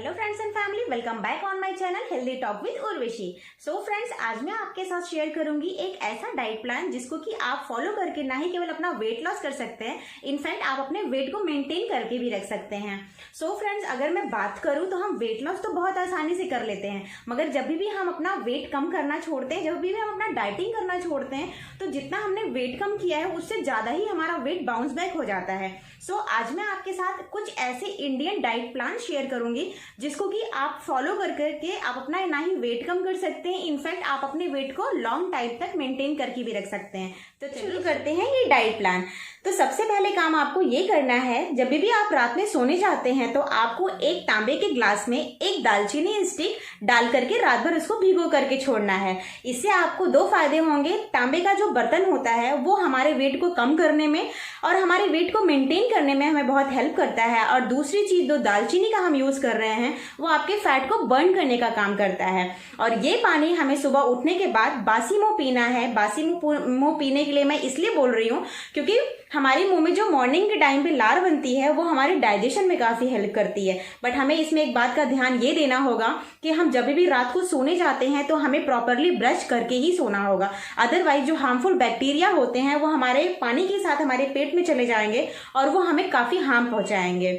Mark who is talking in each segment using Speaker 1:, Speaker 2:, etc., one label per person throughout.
Speaker 1: Hello friends and family, welcome back on my channel healthy talk with Urvashi. So friends, आज मैं आपके साथ share करूंगी एक ऐसा डाइट प्लान जिसको कि आप फॉलो करके ना ही केवल अपना वेट लॉस कर सकते हैं, इनफैक्ट आप अपने वेट को मेंटेन करके भी रख सकते हैं। सो फ्रेंड्स, अगर मैं बात करूं तो हम वेट लॉस तो बहुत आसानी से कर लेते हैं, मगर जब भी हम अपना वेट कम करना छोड़ते हैं, जब भी हम अपना डाइटिंग करना छोड़ते हैं, तो जितना हमने वेट कम किया है उससे ज्यादा ही हमारा वेट बाउंस बैक हो जाता है। सो आज मैं आपके साथ कुछ ऐसे इंडियन डाइट प्लान शेयर करूंगी जिसको कि आप फॉलो कर करके आप अपना ना ही वेट कम कर सकते हैं, इनफैक्ट आप अपने वेट को लॉन्ग टाइम तक मेंटेन करके भी रख सकते हैं। तो शुरू करते हैं ये डाइट प्लान। तो सबसे पहले काम आपको ये करना है, जब भी आप रात में सोने जाते हैं तो आपको एक तांबे के ग्लास में एक दालचीनी स्टिक डाल करके रात भर उसको भिगो करके छोड़ना है। इससे आपको दो फायदे होंगे। तांबे का जो बर्तन होता है वो हमारे वेट को कम करने में और हमारे वेट को मेंटेन करने में हमें बहुत हेल्प करता है, और दूसरी चीज जो दालचीनी का हम यूज कर रहे हैं वो आपके फैट को बर्न करने का काम करता है। और ये पानी हमें सुबह उठने के बाद बासी मुंह पीना है। बासी मुंह पीने के लिए मैं इसलिए बोल रही हूँ क्योंकि हमारे मुंह में जो मॉर्निंग के टाइम पे लार बनती है वो हमारे डाइजेशन में काफी हेल्प करती है। बट हमें इसमें एक बात का ध्यान ये देना होगा कि हम जब भी रात को सोने जाते हैं तो हमें प्रॉपरली ब्रश करके ही सोना होगा, अदरवाइज जो हार्मफुल बैक्टीरिया होते हैं वो हमारे पानी के साथ हमारे पेट में चले जाएंगे और वो हमें काफी हार्म पहुंचाएंगे।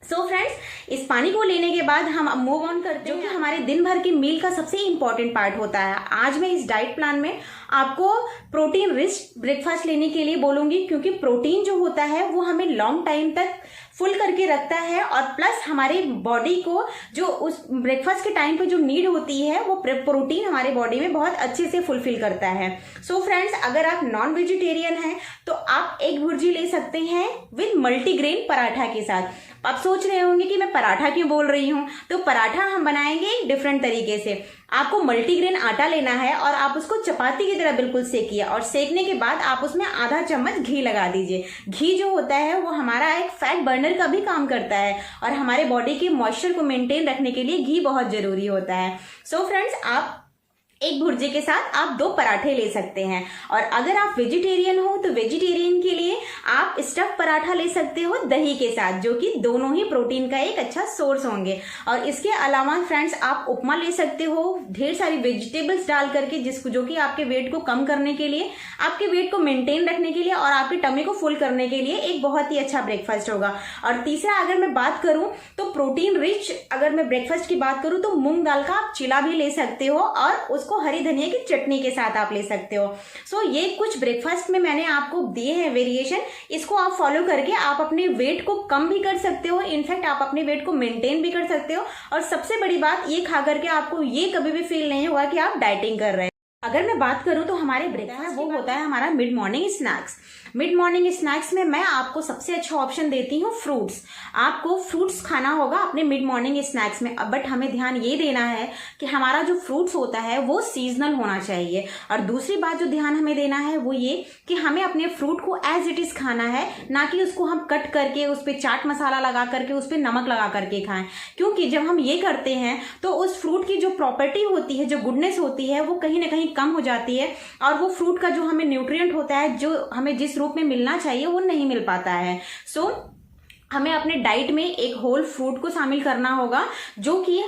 Speaker 1: सो फ्रेंड्स, इस पानी को लेने के बाद हम मूव ऑन करते हैं जो कि हमारे दिन भर की मील का सबसे इंपॉर्टेंट पार्ट होता है। आज मैं इस डाइट प्लान में आपको प्रोटीन रिच ब्रेकफास्ट लेने के लिए बोलूंगी, क्योंकि प्रोटीन जो होता है वो हमें लॉन्ग टाइम तक फुल करके रखता है और प्लस हमारे बॉडी को जो उस ब्रेकफास्ट के टाइम पे जो नीड होती है वो प्रोटीन हमारे बॉडी में बहुत अच्छे से फुलफिल करता है। सो फ्रेंड्स, अगर आप नॉन वेजिटेरियन हैं तो आप एग भुर्जी ले सकते हैं विद मल्टीग्रेन पराठा के साथ। आप सोच रहे होंगे कि मैं पराठा क्यों बोल रही हूँ, तो पराठा हम बनाएंगे एक डिफरेंट तरीके से। आपको मल्टीग्रेन आटा लेना है और आप उसको चपाती की तरह बिल्कुल सेकिए, और सेकने के बाद आप उसमें आधा चम्मच घी लगा दीजिए। घी जो होता है वो हमारा एक फैट बर्नर का भी काम करता है और हमारे बॉडी के मॉइस्चर को मेंटेन रखने के लिए घी बहुत जरूरी होता है। सो फ्रेंड्स, आप एक भुर्जी के साथ आप 2 पराठे ले सकते हैं, और अगर आप वेजिटेरियन हो तो वेजिटेरियन के लिए आप स्टफ पराठा ले सकते हो दही के साथ, जो कि दोनों ही प्रोटीन का एक अच्छा सोर्स होंगे। और इसके अलावा फ्रेंड्स, आप उपमा ले सकते हो ढेर सारी वेजिटेबल्स डाल करके, जिसको जो कि आपके वेट को कम करने के लिए, आपके वेट को मेंटेन रखने के लिए और आपके टमी को फुल करने के लिए एक बहुत ही अच्छा ब्रेकफास्ट होगा। और तीसरा, अगर मैं बात करूं तो प्रोटीन रिच, अगर मैं ब्रेकफास्ट की बात करूं तो मूंग दाल का आप चिला भी ले सकते हो और उसको हरी धनिया की चटनी के साथ आप ले सकते हो। सो ये कुछ ब्रेकफास्ट में मैंने आपको दिए हैं वेरिएशन, इसको आप फॉलो करके आप अपने वेट को कम भी कर सकते हो, इनफैक्ट आप अपने वेट को मेंटेन भी कर सकते हो। और सबसे बड़ी बात, ये खा करके आपको ये कभी भी फील नहीं होगा कि आप डाइटिंग कर रहे हैं। अगर मैं बात करूं तो हमारे ब्रेकफास्ट वो होता है हमारा mid morning snacks. Mid morning snacks में मैं आपको सबसे अच्छा ऑप्शन देती हूँ फ्रूट्स। आपको फ्रूट्स खाना होगा अपने मिड मॉर्निंग स्नैक्स में, बट हमें ध्यान ये देना है कि हमारा जो फ्रूट्स होता है वो सीजनल होना चाहिए। और दूसरी बात जो ध्यान हमें देना है वो ये कि हमें अपने फ्रूट को एज इट इज खाना है, ना कि उसको हम कट करके उस पर चाट मसाला लगा करके उस पर नमक लगा करके खाएं। क्योंकि जब हम ये करते हैं तो उस फ्रूट की जो प्रॉपर्टी होती है, जो गुडनेस होती है, वो कहीं ना कहीं कम हो जाती है, और वो फ्रूट का जो हमें न्यूट्रिएंट होता है, जो हमें जिस रूप में मिलना चाहिए, वो नहीं मिल पाता है। सो हमें अपने डाइट में एक होल फ्रूट को शामिल करना होगा जो कि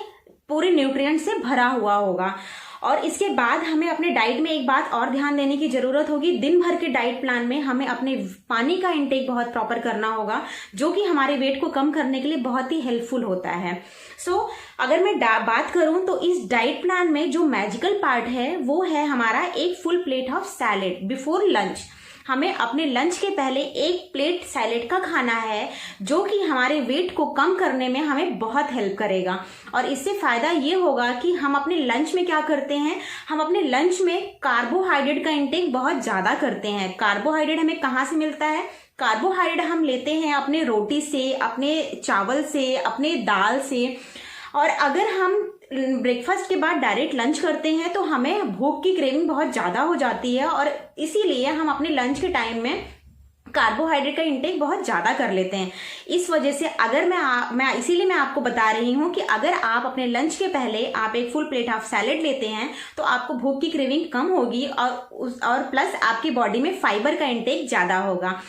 Speaker 1: पूरे न्यूट्रिएंट से भरा हुआ होगा। और इसके बाद हमें अपने डाइट में एक बात और ध्यान देने की जरूरत होगी। दिन भर के डाइट प्लान में हमें अपने पानी का इंटेक बहुत प्रॉपर करना होगा, जो कि हमारे वेट को कम करने के लिए बहुत ही हेल्पफुल होता है। सो अगर मैं बात करूं तो इस डाइट प्लान में जो मैजिकल पार्ट है वो है हमारा एक full plate of salad before lunch. हमें अपने लंच के पहले एक प्लेट सैलेड का खाना है, जो कि हमारे वेट को कम करने में हमें बहुत हेल्प करेगा। और इससे फायदा ये होगा कि हम अपने लंच में क्या करते हैं, हम अपने लंच में कार्बोहाइड्रेट का इंटेक बहुत ज्यादा करते हैं। कार्बोहाइड्रेट हमें कहाँ से मिलता है? कार्बोहाइड्रेट हम लेते हैं अपने रोटी से, अपने चावल से, अपने दाल से। और अगर हम ब्रेकफास्ट के बाद डायरेक्ट लंच करते हैं तो हमें भूख की क्रेविंग बहुत ज्यादा हो जाती है, और इसीलिए हम अपने लंच के टाइम में कार्बोहाइड्रेट का इंटेक बहुत ज्यादा कर लेते हैं। इस वजह से अगर मैं इसीलिए मैं आपको बता रही हूं कि अगर आप अपने लंच के पहले आप एक फुल प्लेट ऑफ सैलेड लेते हैं तो आपको भूख की क्रेविंग कम होगी, और प्लस आपकी बॉडी में फाइबर का इंटेक ज्यादा होगा।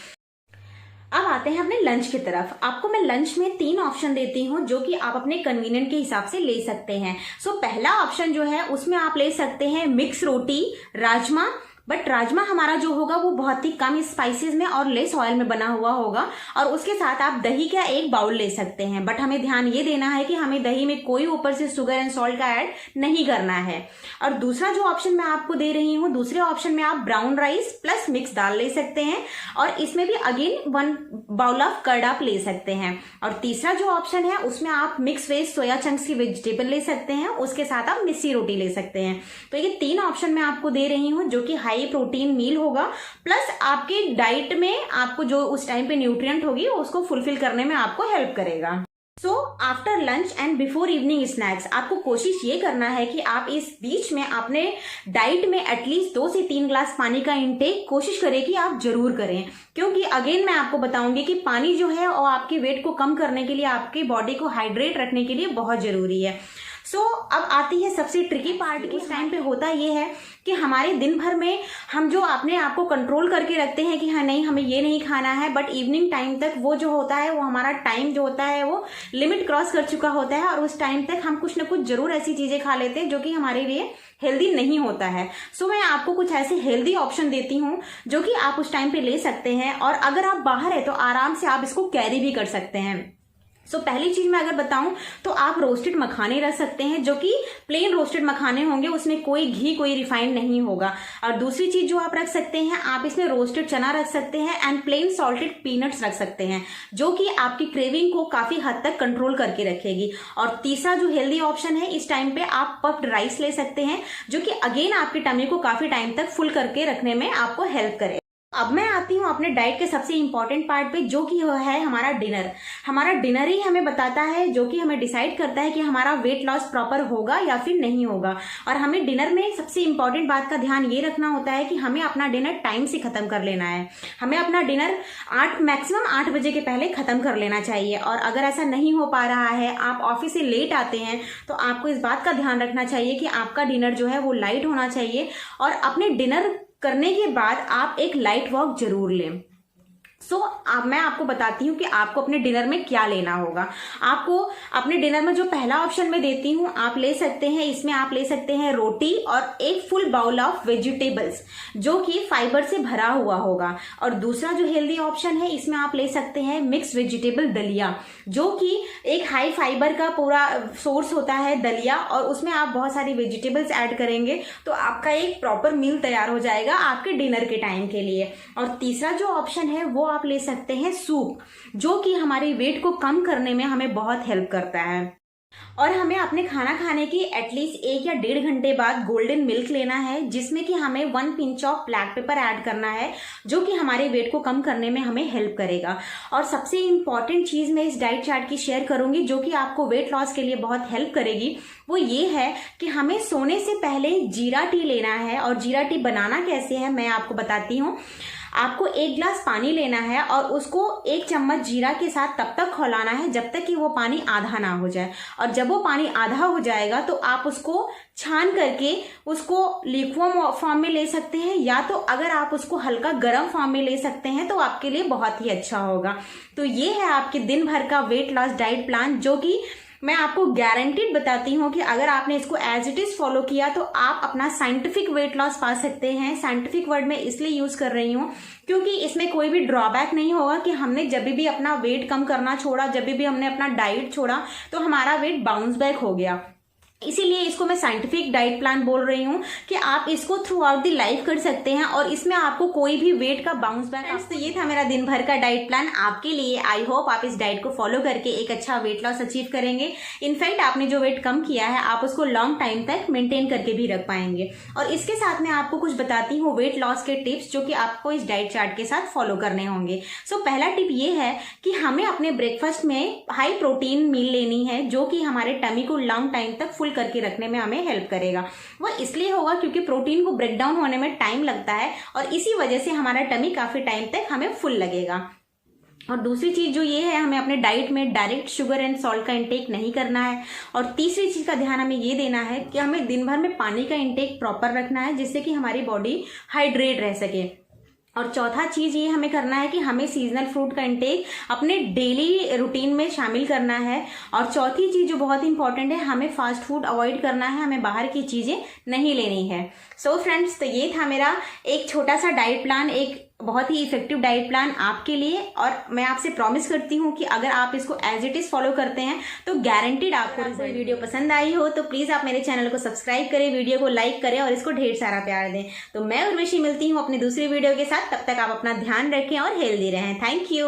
Speaker 1: अब आते हैं अपने लंच की तरफ। आपको मैं लंच में 3 ऑप्शन देती हूँ जो कि आप अपने कन्वीनियंट के हिसाब से ले सकते हैं। पहला ऑप्शन जो है उसमें आप ले सकते हैं mix roti, rajma. But rajma हमारा जो होगा वो बहुत ही कम स्पाइसेस में और लेस ऑयल में बना हुआ होगा, और उसके साथ आप दही का 1 बाउल ले सकते हैं। बट हमें ध्यान ये देना है कि हमें दही में कोई ऊपर से शुगर एंड सॉल्ट का ऐड नहीं करना है। और दूसरा जो ऑप्शन मैं आपको दे रही हूँ, दूसरे ऑप्शन में आप ब्राउन राइस प्लस मिक्स दाल ले सकते हैं, और इसमें भी अगेन 1 बाउल ऑफ कर्ड आप ले सकते हैं। और तीसरा जो ऑप्शन है उसमें आप मिक्स वेज सोया चंक्स की वेजिटेबल ले सकते हैं, उसके साथ आप मिस्सी रोटी ले सकते हैं। तो ये 3 ऑप्शन मैं आपको दे रही हूँ जो कि हाई प्रोटीन मील होगा, प्लस आपके डाइट में आपको जो उस टाइम पे न्यूट्रिएंट होगी उसको फुलफिल करने में आपको हेल्प करेगा। After lunch and before evening snacks आपको कोशिश ये करना है कि आप इस बीच में अपने डाइट में एटलीस्ट 2 से 3 ग्लास पानी का इंटेक कोशिश करें कि आप जरूर करें, क्योंकि अगेन मैं आपको बताऊंगी कि पानी जो है और आपके वेट को कम करने के लिए, आपकी बॉडी को हाइड्रेट रखने के लिए बहुत जरूरी है। अब आती है सबसे ट्रिकी पार्ट की। इस टाइम पे होता ये है कि हमारे दिन भर में हम जो अपने आप को कंट्रोल करके रखते हैं कि हाँ नहीं हमें ये नहीं खाना है, बट इवनिंग टाइम तक वो जो होता है, वो हमारा टाइम जो होता है वो लिमिट क्रॉस कर चुका होता है, और उस टाइम तक हम कुछ ना कुछ जरूर ऐसी चीजें खा लेते हैं जो कि हमारे लिए हेल्दी नहीं होता है। मैं आपको कुछ ऐसे हेल्दी ऑप्शन देती हूँ जो कि आप उस टाइम पे ले सकते हैं, और अगर आप बाहर है तो आराम से आप इसको कैरी भी कर सकते हैं। पहली चीज मैं अगर बताऊं तो आप रोस्टेड मखाने रख सकते हैं, जो कि प्लेन रोस्टेड मखाने होंगे, उसमें कोई घी कोई रिफाइंड नहीं होगा। और दूसरी चीज जो आप रख सकते हैं, आप इसमें रोस्टेड चना रख सकते हैं एंड प्लेन सॉल्टेड पीनट्स रख सकते हैं, जो कि आपकी क्रेविंग को काफी हद तक कंट्रोल करके रखेगी। और तीसरा जो हेल्दी ऑप्शन है, इस टाइम पे आप पफ्ड राइस ले सकते हैं, जो कि अगेन आपके टमी को काफी टाइम तक फुल करके रखने में आपको हेल्प करे। अब मैं आती हूँ अपने डाइट के सबसे इंपॉर्टेंट पार्ट पे, जो कि है हमारा डिनर। हमारा डिनर ही हमें बताता है, जो कि हमें डिसाइड करता है कि हमारा वेट लॉस प्रॉपर होगा या फिर नहीं होगा। और हमें डिनर में सबसे इंपॉर्टेंट बात का ध्यान ये रखना होता है कि हमें अपना डिनर टाइम से खत्म कर लेना है। हमें अपना डिनर मैक्सिमम 8 बजे के पहले खत्म कर लेना चाहिए। और अगर ऐसा नहीं हो पा रहा है, आप ऑफिस से लेट आते हैं, तो आपको इस बात का ध्यान रखना चाहिए कि आपका डिनर जो है वो लाइट होना चाहिए, और अपने डिनर करने के बाद आप एक लाइट वॉक जरूर लें। अब मैं आपको बताती हूँ कि आपको अपने डिनर में क्या लेना होगा। आपको अपने डिनर में जो पहला ऑप्शन मैं देती हूँ आप ले सकते हैं, इसमें आप ले सकते हैं रोटी और 1 फुल बाउल ऑफ वेजिटेबल्स, जो कि फाइबर से भरा हुआ होगा। और दूसरा जो हेल्दी ऑप्शन है, इसमें आप ले सकते हैं मिक्स वेजिटेबल दलिया, जो कि एक हाई फाइबर का पूरा सोर्स होता है दलिया, और उसमें आप बहुत सारी वेजिटेबल्स ऐड करेंगे तो आपका एक प्रॉपर मील तैयार हो जाएगा आपके डिनर के टाइम के लिए। और तीसरा जो ऑप्शन है वो आप ले सकते हैं सूप, जो कि हमारे वेट को कम करने में हमें बहुत हेल्प करता है। और हमें अपने खाना खाने की एटलीस्ट 1 या 1.5 घंटे बाद गोल्डन मिल्क लेना है, जिसमें कि हमें 1 pinch of black pepper add करना है, जो कि हमारे वेट को कम करने में हमें हेल्प करेगा। और सबसे इंपॉर्टेंट चीज मैं इस डाइट चार्ट की शेयर करूंगी, जो कि आपको वेट लॉस के लिए बहुत हेल्प करेगी, वो ये है कि हमें सोने से पहले जीरा टी लेना है। और जीरा टी बनाना कैसे है मैं आपको बताती हूँ। आपको 1 ग्लास पानी लेना है और उसको 1 चम्मच जीरा के साथ तब तक खौलाना है जब तक कि वो पानी आधा ना हो जाए। और जब वो पानी आधा हो जाएगा तो आप उसको छान करके उसको लिक्विड फॉर्म में ले सकते हैं, या तो अगर आप उसको हल्का गर्म फॉर्म में ले सकते हैं तो आपके लिए बहुत ही अच्छा होगा। तो ये है आपके दिन भर का वेट लॉस डाइट प्लान, जो कि मैं आपको गारंटीड बताती हूँ कि अगर आपने इसको एज इट इज फॉलो किया तो आप अपना साइंटिफिक वेट लॉस पा सकते हैं। साइंटिफिक वर्ड में इसलिए यूज कर रही हूँ क्योंकि इसमें कोई भी ड्रॉबैक नहीं होगा कि हमने जब भी अपना वेट कम करना छोड़ा, जब भी हमने अपना डाइट छोड़ा तो हमारा वेट बाउंस बैक हो गया। इसीलिए इसको मैं साइंटिफिक डाइट प्लान बोल रही हूँ कि आप इसको थ्रू आउट द लाइफ कर सकते हैं और इसमें आपको कोई भी वेट का बाउंस बैक। तो ये था मेरा दिन भर का डाइट प्लान आपके लिए। आई होप आप इस डाइट को फॉलो करके एक अच्छा वेट लॉस अचीव करेंगे। इनफैक्ट आपने जो वेट कम किया है आप उसको लॉन्ग टाइम तक मेंटेन करके भी रख पाएंगे। और इसके साथ मैं आपको कुछ बताती हूँ वेट लॉस के टिप्स, जो कि आपको इस डाइट चार्ट के साथ फॉलो करने होंगे। पहला टिप ये है कि हमें अपने ब्रेकफास्ट में हाई प्रोटीन मील लेनी है, जो कि हमारे टमी को लॉन्ग टाइम तक फुल करके रखने में हमें हेल्प करेगा। वो इसलिए होगा क्योंकि प्रोटीन को ब्रेक डाउन होने में टाइम लगता है और इसी वजह से हमारा टमी काफी टाइम तक हमें फुल लगेगा। और दूसरी चीज जो ये है, हमें अपने डाइट में डायरेक्ट शुगर एंड सॉल्ट का इंटेक नहीं करना है। और तीसरी चीज का ध्यान हमें ये देना है कि हमें दिन भर में पानी का इंटेक प्रॉपर रखना है, जिससे कि हमारी बॉडी हाइड्रेट रह सके। और चौथा चीज ये हमें करना है कि हमें सीजनल फ्रूट का इंटेक अपने डेली रूटीन में शामिल करना है। और चौथी चीज जो बहुत इंपॉर्टेंट है, हमें फास्ट फूड अवॉइड करना है, हमें बाहर की चीजें नहीं लेनी है। सो फ्रेंड्स, तो ये था मेरा एक छोटा सा डाइट प्लान, एक बहुत ही इफेक्टिव डाइट प्लान आपके लिए। और मैं आपसे प्रॉमिस करती हूँ कि अगर आप इसको एज इट इज फॉलो करते हैं तो गारंटीड आपको रिजल्ट। वीडियो पसंद आई हो तो प्लीज आप मेरे चैनल को सब्सक्राइब करें, वीडियो को लाइक करें और इसको ढेर सारा प्यार दें। तो मैं उर्वशी मिलती हूँ अपनी दूसरी वीडियो के साथ। तब तक आप अपना ध्यान रखें और हेल्दी रहें। Thank you.